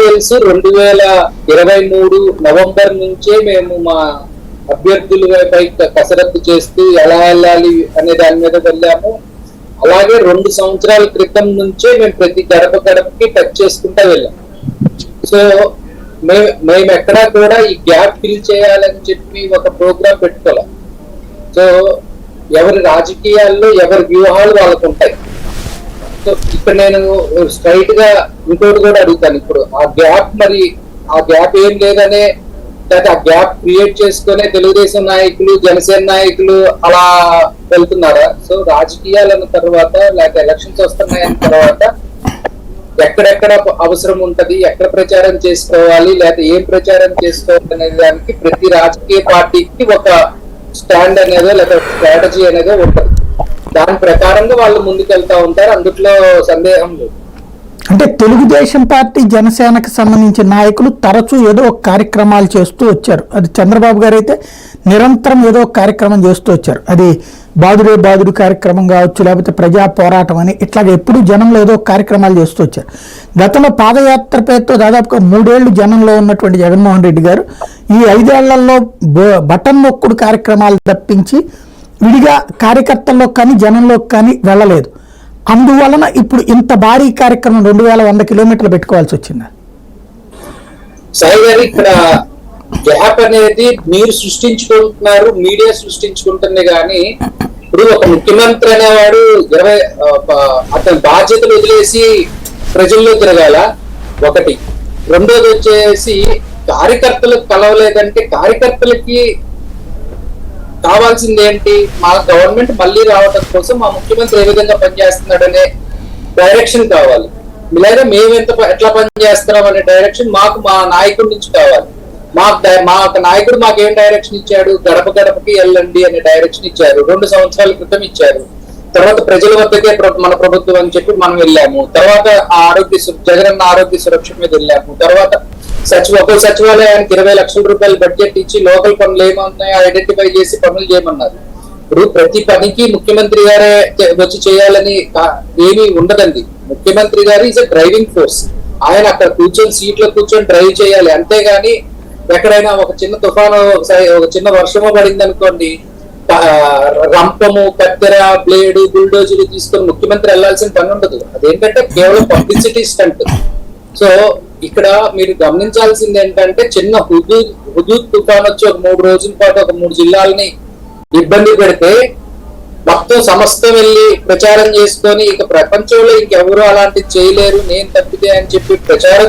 తెలుసు 2023 నవంబర్ నుంచే మేము మా అభ్యర్థులపై కసరత్తు చేస్తూ ఎలా వెళ్ళాలి అనే దాని మీద వెళ్ళాము. అలాగే 2 సంవత్సరాల క్రితం నుంచే మేము ప్రతి గడప గడపకి టచ్ చేసుకుంటా వెళ్ళాం. సో మేము ఎక్కడా కూడా ఈ గ్యాప్ ఫిల్ చేయాలని చెప్పి ఒక ప్రోగ్రామ్ పెట్టుకోవాలి. సో ఎవరి రాజకీయాల్లో ఎవరి వ్యూహాలు వాళ్ళకు ఉంటాయి. సో ఇక్కడ నేను స్ట్రైట్ గా ఇంకోటి కూడా అడుగుతాను. ఇప్పుడు ఆ గ్యాప్ ఏం లేదనే, లేదా ఆ గ్యాప్ క్రియేట్ చేసుకునే తెలుగుదేశం నాయకులు, జనసేన నాయకులు అలా వెళ్తున్నారా? సో రాజకీయాలు అన్న తర్వాత, లేకపోతే ఎలక్షన్స్ వస్తున్నాయన్న తర్వాత ఎక్కడెక్కడ అవసరం ఉంటది, ఎక్కడ ప్రచారం చేసుకోవాలి, లేకపోతే ఏం ప్రచారం చేసుకోవాలి అనే దానికి ప్రతి రాజకీయ పార్టీకి ఒక స్టాండ్ అనేదో లేదా స్ట్రాటజీ అనేదో ఉంటది. దాని ప్రకారంగా వాళ్ళు ముందుకెళ్తా ఉంటారు, అందుట్లో సందేహం లేదు. అంటే తెలుగుదేశం పార్టీ, జనసేనకు సంబంధించిన నాయకులు తరచూ ఏదో ఒక కార్యక్రమాలు చేస్తూ వచ్చారు. అది చంద్రబాబు గారు అయితే నిరంతరం ఏదో ఒక కార్యక్రమం చేస్తూ వచ్చారు. అది బాదుడే బాదుడు కార్యక్రమం కావచ్చు, లేకపోతే ప్రజా పోరాటం అని, ఇట్లాగే ఎప్పుడు జనంలో ఏదో ఒక కార్యక్రమాలు చేస్తూ వచ్చారు. గతంలో పాదయాత్ర పేరుతో దాదాపుగా 3 ఏళ్లు జనంలో ఉన్నటువంటి జగన్మోహన్ రెడ్డి గారు ఈ 5 ఏళ్లలో బటన్ నొక్కుడు కార్యక్రమాలు తప్పించి విడిగా కార్యకర్తల్లో కానీ జనంలోకి కానీ వెళ్ళలేదు. అందువలన ఇప్పుడు ఇంత భారీ కార్యక్రమం 2100 కిలోమీటర్లు పెట్టుకోవాల్సి వచ్చింది. సాయి గారు, ఇక్కడ గ్యాప్ అనేది మీరు సృష్టించుకుంటున్నారు, మీడియా సృష్టించుకుంటుంది. కానీ ఇప్పుడు ఒక ముఖ్యమంత్రి అనేవాడు అతని బాధ్యతలు వదిలేసి ప్రజల్లో తిరగాల ఒకటి. రెండోది వచ్చేసి కార్యకర్తలకు కలవలేదంటే కార్యకర్తలకి కావాల్సింది ఏంటి? మా గవర్నమెంట్ మళ్ళీ రావడం కోసం మా ముఖ్యమంత్రి ఏ విధంగా పనిచేస్తున్నాడనే డైరెక్షన్ కావాలి. లేదా మేము ఎట్లా పనిచేస్తున్నాం అనే డైరెక్షన్ మాకు మా నాయకుడి నుంచి కావాలి. మా నాయకుడు మాకేం డైరెక్షన్ ఇచ్చాడు? గడప గడపకి వెళ్ళండి అనే డైరెక్షన్ ఇచ్చారు. 2 సంవత్సరాల క్రితం ఇచ్చారు. తర్వాత ప్రజల వద్దకే మన ప్రభుత్వం అని చెప్పి మనం వెళ్ళాము. తర్వాత జగనన్న ఆరోగ్య సురక్ష మీద వెళ్ళాము. తర్వాత ఒక్కో సచివాలయానికి 20 లక్షల రూపాయలు బడ్జెట్ ఇచ్చి లోకల్ పనులు ఏమన్నాయో ఐడెంటిఫై చేసి పనులు చేయమన్నారు. ఇప్పుడు ప్రతి పనికి ముఖ్యమంత్రి గారే వచ్చి చేయాలని ఏమీ ఉండదండి. ముఖ్యమంత్రి గారు ఈజ్ ఎ డ్రైవింగ్ ఫోర్స్. ఆయన అక్కడ కూర్చొని సీట్లో కూర్చొని డ్రైవ్ చేయాలి. అంతేగాని ఎక్కడైనా ఒక చిన్న తుఫాను, ఒక చిన్న వర్షము పడింది అనుకోండి, రంపము, కత్తెర, బ్లేడు, బుల్డోజర్లు తీసుకొని ముఖ్యమంత్రి వెళ్లాల్సిన పని ఉండదు. అదేంటంటే కేవలం పబ్లిసిటీ స్టంట్. సో ఇక్కడ మీరు గమనించాల్సింది ఏంటంటే, చిన్న హుదూద్ తుఫాన్ వచ్చి ఒక 3 రోజుల పాటు ఒక 3 జిల్లాలని ఇబ్బంది పెడితే మొత్తం సమస్తం వెళ్ళి ప్రచారం చేసుకొని ఇక ప్రపంచంలో ఇంకెవరు అలాంటివి చేయలేరు, నేను తప్పితే అని చెప్పి ప్రచారం